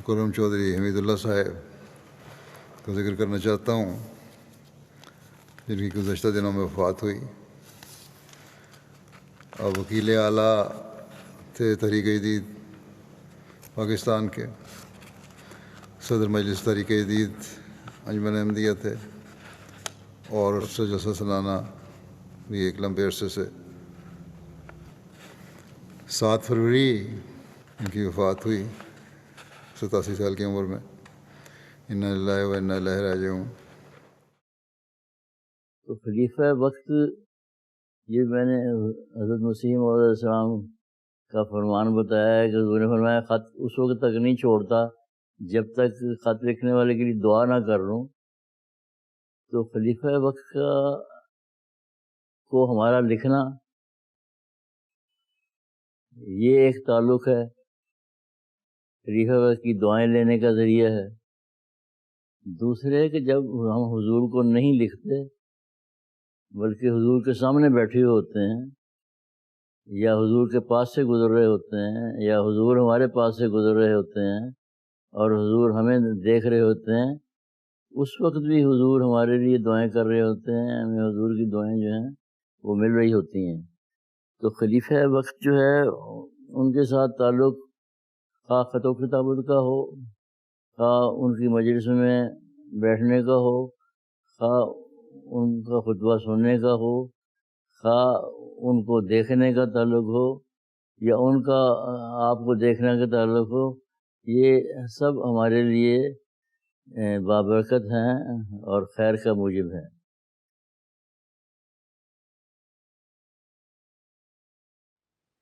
مکرم چودھری حمید اللہ صاحب کو ذکر کرنا چاہتا ہوں، جن کی گزشتہ دنوں میں وفات ہوئی۔ اور وکیل اعلیٰ تھے تحریک جدید پاکستان کے، صدر مجلس تحریک جدید انجمن احمدیہ تھے، اور جلسہ سالانہ بھی ایک لمبے عرصے سے۔ 7 فروری ان کی وفات ہوئی 87 سال کی عمر میں۔ انا للہ و انا الیہ راجعون۔ تو خلیفہ وقت، یہ میں نے حضرت مسیح موعود علیہ السلام کا فرمان بتایا ہے کہ حضور نے فرمایا خط اس وقت تک نہیں چھوڑتا جب تک خط لکھنے والے کے لیے دعا نہ کر لوں۔ تو خلیفہ وقت کو ہمارا لکھنا یہ ایک تعلق ہے، خلیفہ وقت کی دعائیں لینے کا ذریعہ ہے۔ دوسرے کہ جب ہم حضور کو نہیں لکھتے بلکہ حضور کے سامنے بیٹھے ہوتے ہیں، یا حضور کے پاس سے گزر رہے ہوتے ہیں، یا حضور ہمارے پاس سے گزر رہے ہوتے ہیں اور حضور ہمیں دیکھ رہے ہوتے ہیں، اس وقت بھی حضور ہمارے لیے دعائیں کر رہے ہوتے ہیں، ہمیں حضور کی دعائیں جو ہیں وہ مل رہی ہوتی ہیں۔ تو خلیفہ وقت جو ہے ان کے ساتھ تعلق خواہ خط و کتابت کا ہو، خواہ ان کی مجلس میں بیٹھنے کا ہو، خواہ ان کا خطبہ سننے کا ہو، خواہ ان کو دیکھنے کا تعلق ہو، یا ان کا آپ کو دیکھنے کا تعلق ہو، یہ سب ہمارے لیے بابرکت ہیں اور خیر کا موجب ہیں۔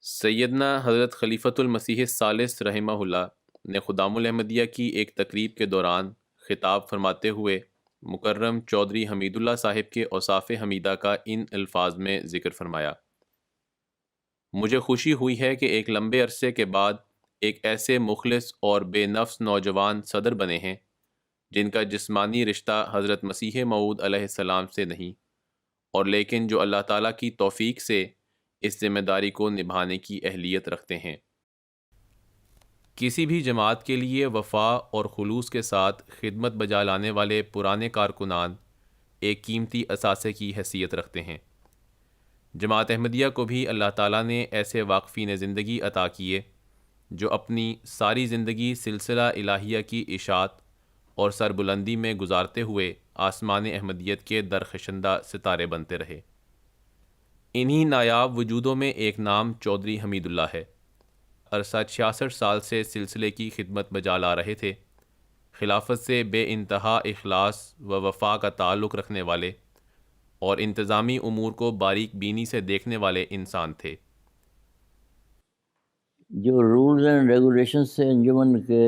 سیدنا حضرت خلیفۃ المسیح الثالث رحمہ اللہ نے خدام الاحمدیہ کی ایک تقریب کے دوران خطاب فرماتے ہوئے مکرم چودھری حمید اللہ صاحب کے اوصاف حمیدہ کا ان الفاظ میں ذکر فرمایا: مجھے خوشی ہوئی ہے کہ ایک لمبے عرصے کے بعد ایک ایسے مخلص اور بے نفس نوجوان صدر بنے ہیں جن کا جسمانی رشتہ حضرت مسیح موعود علیہ السلام سے نہیں، اور لیکن جو اللہ تعالیٰ کی توفیق سے اس ذمہ داری کو نبھانے کی اہلیت رکھتے ہیں۔ کسی بھی جماعت کے لیے وفا اور خلوص کے ساتھ خدمت بجا لانے والے پرانے کارکنان ایک قیمتی اثاثے کی حیثیت رکھتے ہیں۔ جماعت احمدیہ کو بھی اللہ تعالیٰ نے ایسے واقفین زندگی عطا کیے جو اپنی ساری زندگی سلسلہ الہیہ کی اشاعت اور سربلندی میں گزارتے ہوئے آسمان احمدیت کے درخشندہ ستارے بنتے رہے۔ انہی نایاب وجودوں میں ایک نام چودھری حمید اللہ ہے۔ عرصہ 66 سال سے سلسلے کی خدمت بجا لا رہے تھے۔ خلافت سے بے انتہا اخلاص و وفا کا تعلق رکھنے والے اور انتظامی امور کو باریک بینی سے دیکھنے والے انسان تھے۔ جو رولز اینڈ ریگولیشنز سے انجمن کے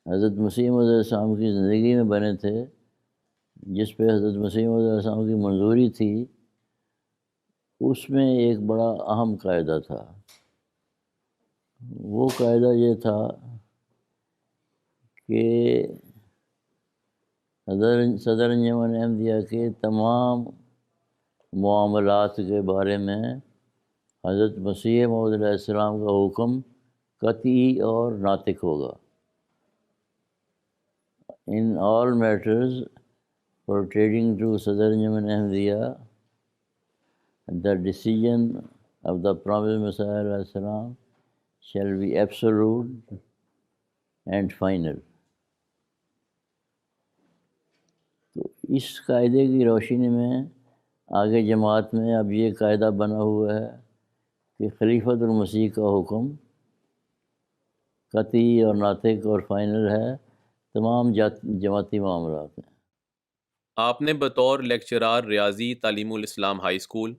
حضرت مسیح موعود علیہ السلام کی زندگی میں بنے تھے، جس پہ حضرت مسیح موعود علیہ السلام کی منظوری تھی، اس میں ایک بڑا اہم قاعدہ تھا۔ وہ قاعدہ یہ تھا کہ صدر انجمن احمدیہ کے تمام معاملات کے بارے میں حضرت مسیح موعود علیہ السلام کا حکم قطعی اور ناطق ہوگا۔ In all matters pertaining to Sadr Anjuman Ahmadiyya, the decision of the Promised Messiah alayhi salam shall be absolute and final. تو اس قاعدے کی روشنی میں آگے جماعت میں اب یہ قاعدہ بنا ہوا ہے کہ خلیفۃ المسیح کا حکم قطعی اور ناطق اور فائنل ہے تمام جماعتی معاملات میں۔ آپ نے بطور لیکچرار ریاضی تعلیم الاسلام ہائی اسکول،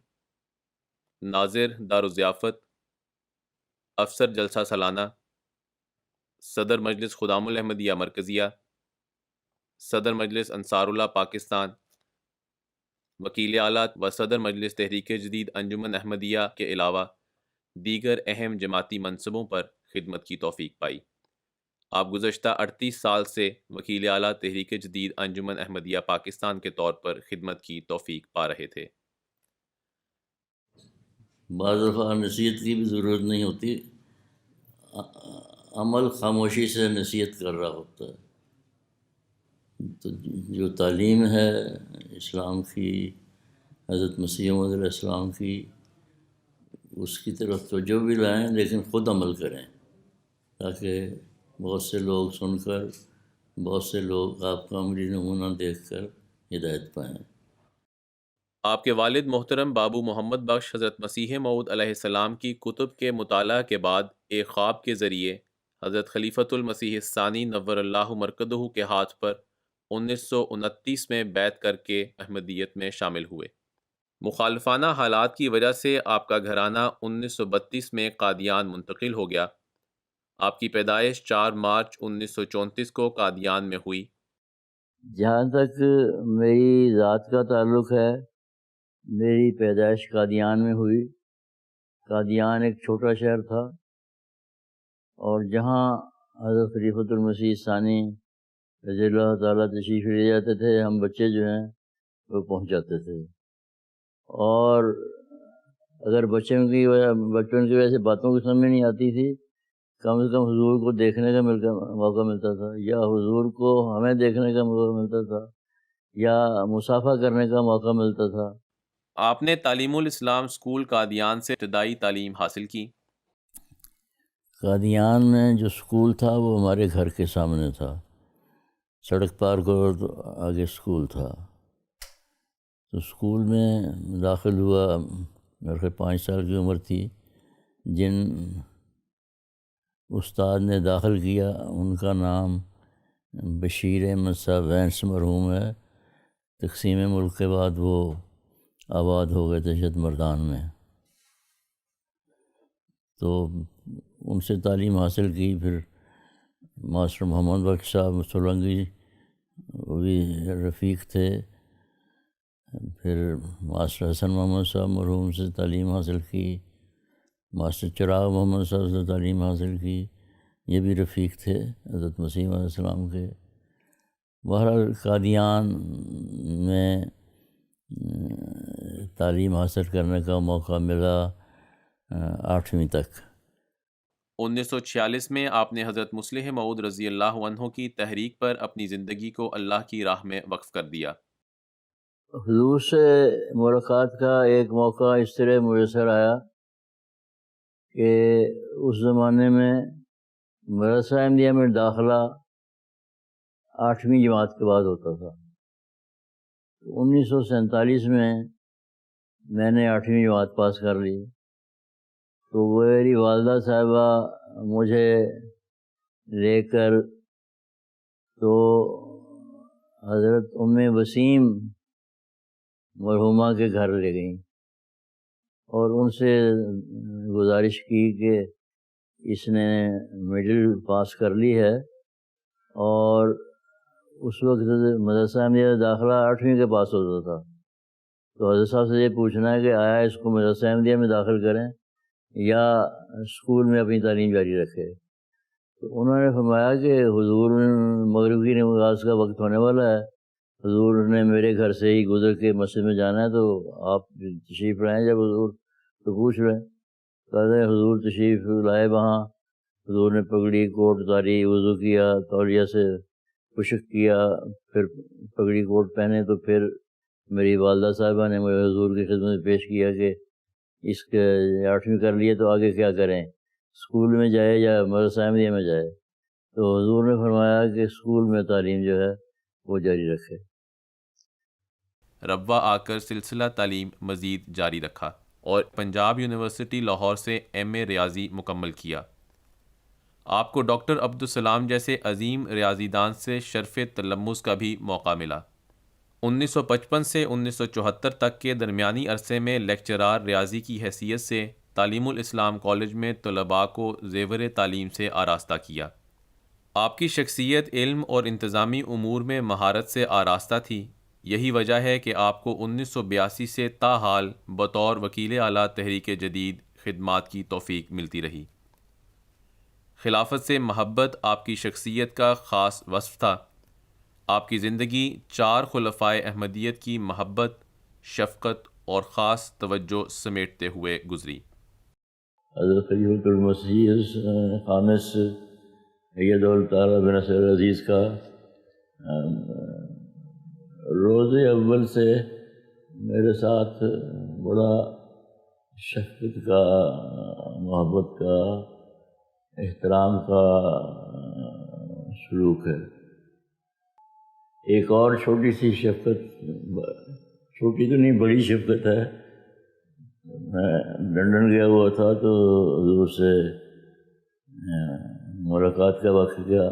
ناظر دارالضیافت، افسر جلسہ سالانہ، صدر مجلس خدام الاحمدیہ مرکزیہ، صدر مجلس انصار اللہ پاکستان، وکیل اعلیٰ و صدر مجلس تحریک جدید انجمن احمدیہ کے علاوہ دیگر اہم جماعتی منصبوں پر خدمت کی توفیق پائی۔ آپ گزشتہ 38 سال سے وکیل اعلیٰ تحریک جدید انجمن احمدیہ پاکستان کے طور پر خدمت کی توفیق پا رہے تھے۔ بعض دفعہ نصیحت کی بھی ضرورت نہیں ہوتی، عمل خاموشی سے نصیحت کر رہا ہوتا ہے. تو جو تعلیم ہے اسلام کی، حضرت مسیح موعود علیہ السلام کی، اس کی طرف توجہ بھی لائیں لیکن خود عمل کریں، تاکہ بہت سے لوگ سن کر، بہت سے لوگ آپ کا عملی نمونہ دیکھ کر ہدایت پائیں. آپ کے والد محترم بابو محمد بخش حضرت مسیح موعود علیہ السلام کی کتب کے مطالعہ کے بعد ایک خواب کے ذریعے حضرت خلیفۃ المسیح الثانی نور اللہ مرکزہ کے ہاتھ پر 1929 میں بیعت کر کے احمدیت میں شامل ہوئے. مخالفانہ حالات کی وجہ سے آپ کا گھرانہ 1932 میں قادیان منتقل ہو گیا. آپ کی پیدائش 4 مارچ 1934 کو قادیان میں ہوئی. جہاں تک میری ذات کا تعلق ہے، میری پیدائش قادیان میں ہوئی. قادیان ایک چھوٹا شہر تھا، اور جہاں حضرت خلیفۃ المسیح ثانی رضی اللہ تعالیٰ تشریف لے جاتے تھے، ہم بچے جو ہیں وہ پہنچ جاتے تھے. اور اگر بچپن کی وجہ سے باتوں کی سمجھ میں نہیں آتی تھی، کم سے کم حضور کو دیکھنے کا موقع ملتا تھا، یا حضور کو ہمیں دیکھنے کا موقع ملتا تھا، یا مصافحہ کرنے کا موقع ملتا تھا. آپ نے تعلیم الاسلام اسکول قادیان سے ابتدائی تعلیم حاصل کی. قادیان میں جو اسکول تھا وہ ہمارے گھر کے سامنے تھا، سڑک پار کرو تو آگے اسکول تھا. تو اسکول میں داخل ہوا، میرے خیال 5 سال کی عمر تھی. جن استاد نے داخل کیا ان کا نام بشیر احمد صاحب وینس مرحوم ہے. تقسیم ملک کے بعد وہ آباد ہو گئے تھے شد مردان میں. تو ان سے تعلیم حاصل کی. پھر ماسٹر محمد بخش صاحب سولنگی وہ بھی رفیق تھے. پھر ماسٹر حسن محمد صاحب مرحوم سے تعلیم حاصل کی. ماسٹر چراغ محمد صاحب سے تعلیم حاصل کی، یہ بھی رفیق تھے حضرت مسیح علیہ السلام کے. بہرحال قادیان میں تعلیم حاصل کرنے کا موقع ملا 8ویں تک. 1946 میں آپ نے حضرت مسلح موعود رضی اللہ عنہ کی تحریک پر اپنی زندگی کو اللہ کی راہ میں وقف کر دیا. حضور سے ملاقات کا ایک موقع اس طرح میسر آیا کہ اس زمانے میں مدرسہ احمدیہ میں داخلہ 8ویں جماعت کے بعد ہوتا تھا. 1947 میں نے 8ویں جماعت پاس کر لی. تو میری والدہ صاحبہ مجھے لے کر تو حضرت ام وسیم مرحومہ کے گھر لے گئیں، اور ان سے گزارش کی کہ اس نے مڈل پاس کر لی ہے. اور اس وقت مدرسہ احمدیہ داخلہ 8ویں کے پاس ہوتا تھا. تو حضرت صاحب سے یہ پوچھنا ہے کہ آیا اس کو مدرسہ احمدیہ میں داخل کریں یا اسکول میں اپنی تعلیم جاری رکھے. تو انہوں نے فرمایا کہ حضور مغرب کی نماز کا وقت ہونے والا ہے، حضور نے میرے گھر سے ہی گزر کے مسجد میں جانا ہے، تو آپ تشریف لائیں جب حضور تو پوچھ لیں. کہتے ہیں حضور تشریف لائے وہاں. حضور نے پگڑی کوٹ اتاری، وضو کیا، تولیہ سے خشک کیا، پھر پگڑی کوٹ پہنے. تو پھر میری والدہ صاحبہ نے مجھے حضور کی خدمت میں پیش کیا کہ اس کے 8ویں کر لیے تو آگے کیا کریں، اسکول میں جائے یا مدرسہ احمدیہ میں جائے. تو حضور نے فرمایا کہ اسکول میں تعلیم جو ہے وہ جاری رکھے. ربوہ آ کر سلسلہ تعلیم مزید جاری رکھا اور پنجاب یونیورسٹی لاہور سے ایم اے ریاضی مکمل کیا. آپ کو ڈاکٹر عبدالسلام جیسے عظیم ریاضی دان سے شرف تلمذ کا بھی موقع ملا. 1955 سے 1974 تک کے درمیانی عرصے میں لیکچرار ریاضی کی حیثیت سے تعلیم الاسلام کالج میں طلباء کو زیور تعلیم سے آراستہ کیا. آپ کی شخصیت علم اور انتظامی امور میں مہارت سے آراستہ تھی. یہی وجہ ہے کہ آپ کو 1982 سے تاحال بطور وکیل اعلیٰ تحریک جدید خدمات کی توفیق ملتی رہی. خلافت سے محبت آپ کی شخصیت کا خاص وصف تھا. آپ کی زندگی 4 خلفائے احمدیت کی محبت، شفقت اور خاص توجہ سمیٹتے ہوئے گزری. حضرت خلیفۃ المسیح خامس سید تعالیٰ بن نصر عزیز کا روز اول سے میرے ساتھ بڑا شفقت کا، محبت کا، احترام کا سلوک ہے۔ ایک اور چھوٹی سی شفقت، چھوٹی تو نہیں بڑی شفقت ہے، میں لندن گیا ہوا تھا تو حضور سے ملاقات کا وقت گیا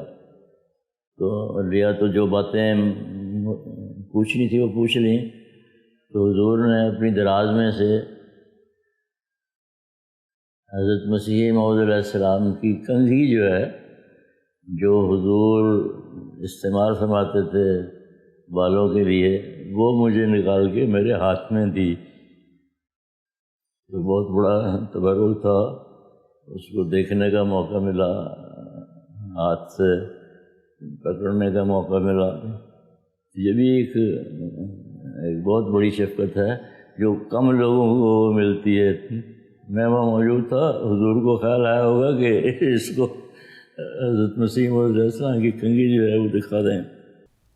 تو لیا، تو جو باتیں پوچھنی تھی وہ پوچھ لیں، تو حضور نے اپنی دراز میں سے حضرت مسیح موعود علیہ السلام کی کنگھی جو ہے، جو حضور استعمال فرماتے تھے بالوں کے لیے، وہ مجھے نکال کے میرے ہاتھ میں دی۔ تو بہت بڑا تبرک تھا، اس کو دیکھنے کا موقع ملا، ہاتھ سے پکڑنے کا موقع ملا۔ یہ بھی ایک بہت بڑی شفقت ہے جو کم لوگوں کو ملتی ہے۔ میں وہاں موجود تھا، حضور کو خیال آیا ہوگا کہ اس کو حضرت مسیح موعود علیہ السلام کی کنگھی جو ہے وہ دکھا دیں۔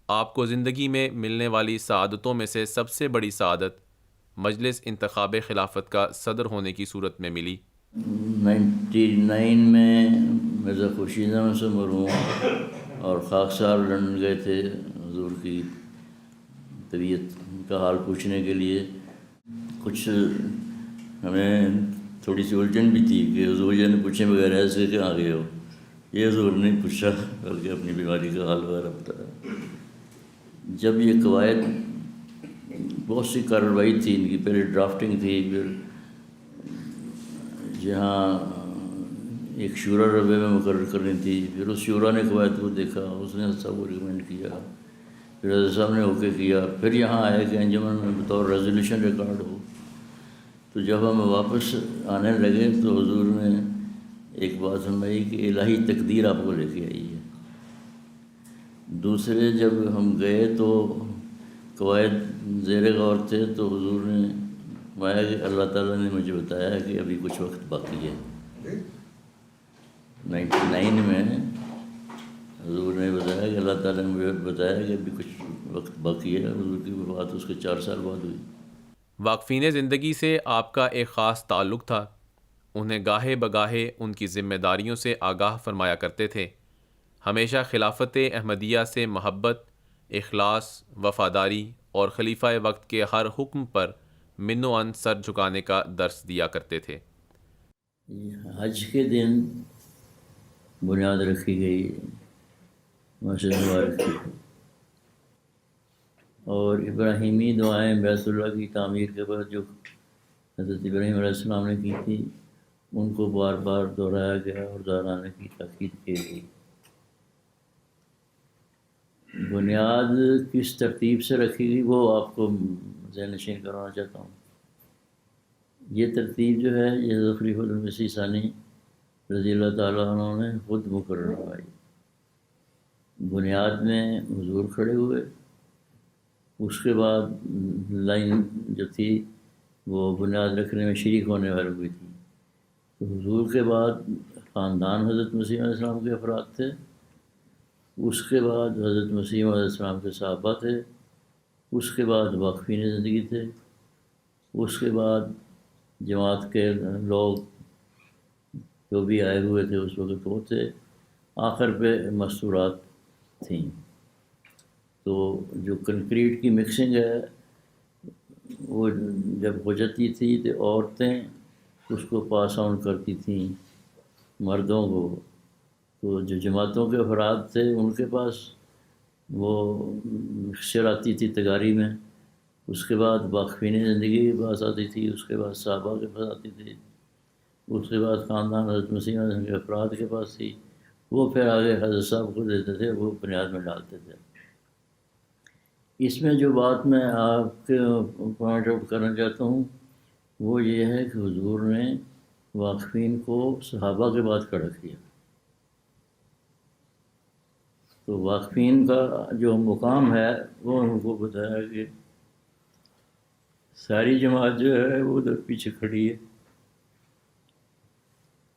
آپ کو زندگی میں ملنے والی سعادتوں میں سے سب سے بڑی سعادت مجلس انتخاب خلافت کا صدر ہونے کی صورت میں ملی۔ 99 میں مرزا خورشید احمد سے مرحوم اور خاک صاحب لندن گئے تھے حضور کی طبیعت کا حال پوچھنے کے لیے۔ کچھ ہمیں تھوڑی سی الجھن بھی تھی کہ حضور یہ نے پوچھے بغیر ایسے کہاں گئے ہو، یہ حضور نے پوچھا بلکہ اپنی بیماری کا حال وغیرہ بتایا۔ جب یہ قواعد، بہت سی کارروائی تھی ان کی، پہلے ڈرافٹنگ تھی، پھر جہاں ایک شورا ربے میں مقرر کرنی تھی، پھر اس شورا نے قواعد کو دیکھا، اس نے سب کو ریکمینڈ کیا، پھر حضرت صاحب نے اوکے کیا، پھر یہاں آیا کہ انجمن میں بطور ریزولوشن ریکارڈ ہو۔ تو جب ہم واپس آنے لگے تو حضور نے ایک بات فرمائی کہ الہی تقدیر آپ کو لے کے آئی ہے۔ دوسرے جب ہم گئے تو قواعد زیر غور تھے، تو حضور نے فرمایا کہ اللہ تعالیٰ نے مجھے بتایا کہ ابھی کچھ وقت باقی ہے۔ 99 میں حضور نے بتایا کہ اللہ تعالیٰ نے مجھے بتایا کہ ابھی کچھ وقت باقی ہے۔ حضور کی وفات اس کے 4 سال بعد ہوئی۔ واقفین زندگی سے آپ کا ایک خاص تعلق تھا، انہیں گاہے بگاہے ان کی ذمہ داریوں سے آگاہ فرمایا کرتے تھے۔ ہمیشہ خلافت احمدیہ سے محبت، اخلاص، وفاداری اور خلیفہ وقت کے ہر حکم پر من و عن سر جھکانے کا درس دیا کرتے تھے۔ حج کے دن بنیاد رکھی گئی مسجد مبارک کی، اور ابراہیمی دعائیں بیت اللہ کی تعمیر کے بعد جو حضرت ابراہیم علیہ السلام نے کی تھی، ان کو بار بار دہرایا گیا اور دہرانے کی تاکید کی گئی۔ بنیاد کس ترتیب سے رکھی گئی وہ آپ کو ذہن نشین کروانا چاہتا ہوں۔ یہ ترتیب جو ہے یہ حضرت خلیفہ المسیح ثانی رضی اللہ تعالیٰ عنہ نے خود مقرر کروائی۔ بنیاد میں حضور کھڑے ہوئے، اس کے بعد لائن جو تھی وہ بنیاد رکھنے میں شریک ہونے والی ہوئی تھی۔ تو حضور کے بعد خاندان حضرت مسیح علیہ السلام کے افراد تھے، اس کے بعد حضرت مسیح علیہ السلام کے صحابہ تھے، اس کے بعد واقفین زندگی تھے، اس کے بعد جماعت کے لوگ جو بھی آئے ہوئے تھے اس وقت وہ تھے، آخر پہ مستورات تھیں۔ تو جو کنکریٹ کی مکسنگ ہے وہ جب ہو جاتی تھی تو عورتیں اس کو پاس آن کرتی تھیں مردوں کو۔ تو جو جماعتوں کے افراد تھے ان کے پاس وہ مکسچر آتی تھی تگاری میں، اس کے بعد واقفین زندگی کے پاس آتی تھی، اس کے بعد صحابہ کے پاس آتی تھی، اس کے بعد خاندان حضرت مسیح علیہ السلام کے افراد کے پاس تھی، وہ پھر آگے حضرت صاحب کو دیتے تھے، وہ بنیاد میں ڈالتے تھے۔ اس میں جو بات میں آپ کے پوائنٹ آؤٹ کرنا چاہتا ہوں وہ یہ ہے کہ حضور نے واقفین کو صحابہ کے بعد کھڑا کیا۔ تو واقفین کا جو مقام ہے وہ ان کو بتایا کہ ساری جماعت جو ہے وہ ادھر پیچھے کھڑی ہے،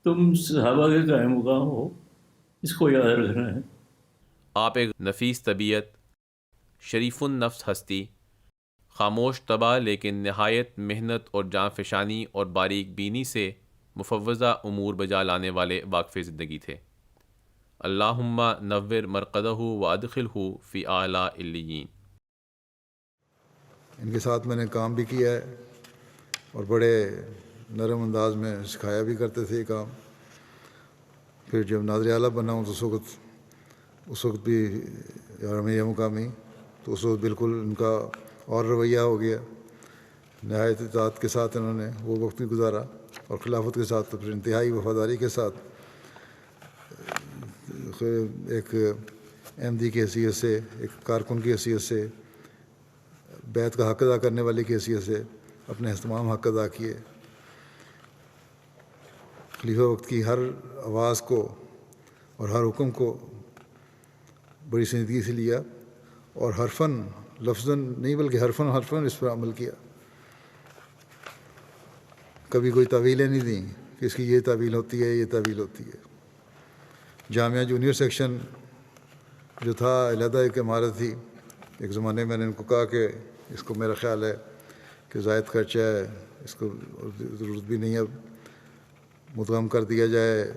تم صحابہ کے قائم مقام ہو، اس کو یاد رکھنا ہے. آپ ایک نفیس طبیعت، شریف النفس ہستی، خاموش طبع لیکن نہایت محنت اور جاں فشانی اور باریک بینی سے مفوضہ امور بجا لانے والے واقف زندگی تھے. اللہم نور مرقدہ وادخلہ فی اعلیٰ علیین. ان کے ساتھ میں نے کام بھی کیا ہے اور بڑے نرم انداز میں سکھایا بھی کرتے تھے یہ کام. پھر جب ناظر اعلیٰ بنا ہوں تو اس وقت بھی ہمیں مقامی تو اس وقت بالکل ان کا اور رویہ ہو گیا. نہایت اطاعت کے ساتھ انہوں نے وہ وقت بھی گزارا اور خلافت کے ساتھ تو پھر انتہائی وفاداری کے ساتھ ایک احمدی کی حیثیت سے، ایک کارکن کی حیثیت سے، بیعت کا حق ادا کرنے والے کی حیثیت سے اپنے تمام حق ادا کیے. خلیفہ وقت کی ہر آواز کو اور ہر حکم کو بڑی سنجیدگی سے لیا اور حرفاً لفظاً نہیں بلکہ حرفاً اس پر عمل کیا. کبھی کوئی تعویلیں نہیں دیں کہ اس کی یہ تعویل ہوتی ہے، یہ تعویل ہوتی ہے. جامعہ جونیئر سیکشن جو تھا علیحدہ ایک عمارت تھی. ایک زمانے میں نے ان کو کہا کہ اس کو میرا خیال ہے کہ زائد خرچہ ہے، اس کو ضرورت بھی نہیں، اب مدغم کر دیا جائے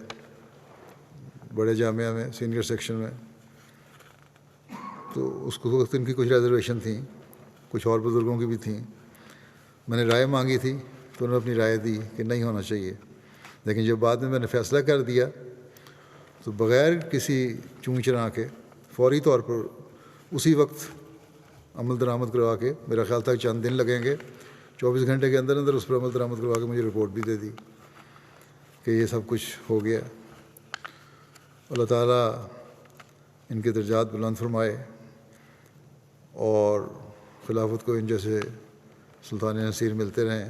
بڑے جامعہ میں سینئر سیکشن میں. تو اس کو وقت ان کی کچھ ریزرویشن تھیں، کچھ اور بزرگوں کی بھی تھیں. میں نے رائے مانگی تھی تو انہوں نے اپنی رائے دی کہ نہیں ہونا چاہیے. لیکن جب بعد میں نے فیصلہ کر دیا تو بغیر کسی چون چرا کے فوری طور پر اسی وقت عمل درآمد کروا کے، میرا خیال تھا چند دن لگیں گے، 24 گھنٹے کے اندر اندر اس پر عمل درآمد کروا کے مجھے رپورٹ بھی دے دی کہ یہ سب کچھ ہو گیا. اللہ تعالیٰ ان کے درجات بلند فرمائے اور خلافت کو ان جیسے سلطان نصیر ملتے رہیں.